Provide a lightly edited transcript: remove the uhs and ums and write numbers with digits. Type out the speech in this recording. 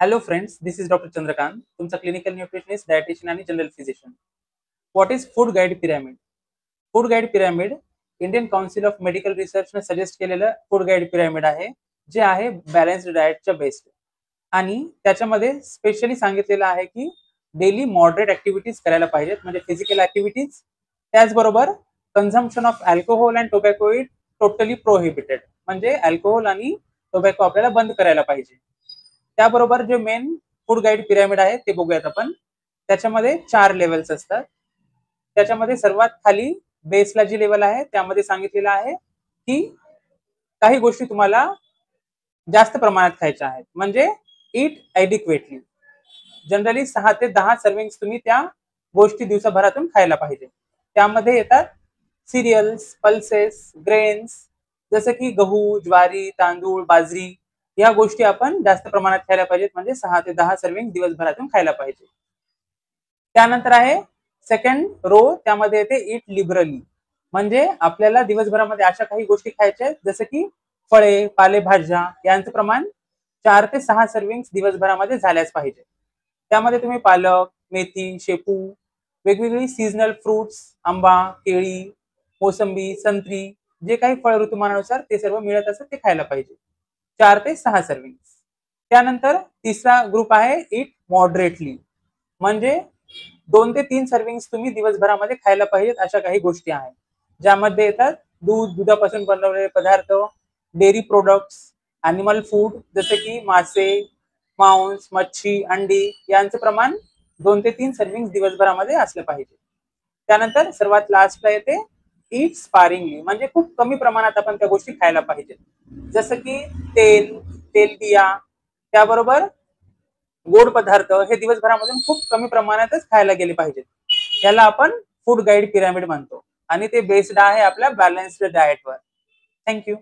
Hello friends, this is Dr. Chandrakant, तुमचा clinical nutritionist, dietitian आणि general physician. What is food guide pyramid? Food guide pyramid Indian council of medical रिसर्चने suggest केलेलं food guide pyramid आहे, जे आहे balanced डाएटच्या based. आणि त्याच्यामध्ये specially सांगितलेलं आहे की डेली मॉडरेट ऍक्टिव्हिटीज करायला पाहिजेत, म्हणजे फिजिकल ऍक्टिव्हिटीज. त्याचबरोबर consumption of alcohol and tobacco is totally prohibited, म्हणजे अल्कोहोल आणि टोबॅको आपल्याला बंद करायला पाहिजे. त्याबरोबर जे मेन फूड गाईड पिरामिड आहे ते बघूयात आपण. त्याच्यामध्ये 4 लेवल्स असतात. त्याच्यामध्ये सर्वात खाली बेसला जी लेवल आहे त्यामध्ये सांगितलेलं आहे की काही गोष्टी तुम्हाला जास्त प्रमाणात खायच्या आहेत, म्हणजे ईट ॲडिक्वेटली. जनरली 6 ते 10 सर्विंग्स तुम्ही त्या गोष्टी दिवसभरातून खायला पाहिजे. त्यामध्ये येतात सिरियल्स, पल्सेस, ग्रेन्स, जसं की गहू, ज्वारी, तांदूळ, बाजरी, या गोष्टी आपण जास्त प्रमाणात खायला पाहिजेत, म्हणजे 6 ते 10 सर्विंग दिवसभरातून खायला पाहिजे. त्यानंतर आहे सेकंड रो, त्यामध्ये येते ईट लिबरली, म्हणजे आपल्याला दिवसभरामध्ये अशा काही गोष्टी खायच्या आहेत जसं की फळे, पालेभाज्या यांचं प्रमाण 4 ते 6 सर्विंग्स दिवसभरामध्ये झाल्याच पाहिजे. त्यामध्ये तुम्ही पालक, मेथी, शेपू, वेगवेगळी सीझनल फ्रुट्स, आंबा, केळी, मोसंबी, संत्री, जे काही फळ ऋतुमानानुसार ते सर्व मिळत असतं ते खायला पाहिजे. 4 ते 6 सर्विंग्स. त्यानंतर तिसरा ग्रुप आहे ईट मॉडरेटली, म्हणजे 2 ते 3 सर्विंग्स तुम्ही दिवसभरामध्ये खायला पाहिजेत अशा काही गोष्टी आहेत, ज्यामध्ये येतात दूध, दुधापासून बनवलेले पदार्थ, डेअरी प्रोडक्ट्स, ॲनिमल फूड जसे की मासे, मांस, मच्छी, अंडी यांचं प्रमाण 2 ते 3 सर्विंग्स दिवसभरामध्ये असलं पाहिजे. त्यानंतर सर्वात लास्टला येते ईट स्पारिंगली, म्हणजे खूप कमी प्रमाणात आपण त्या गोष्टी खायला पाहिजेत, जसं की तेल, तेलबिया, त्याबरोबर गोड पदार्थ हे दिवसभरामधून खूप कमी प्रमाणातच खायला गेले पाहिजेत. याला आपण फूड गाईड पिरामिड म्हणतो आणि ते बेस्ड आहे आपल्या बॅलन्स्ड डाएटवर. थँक्यू.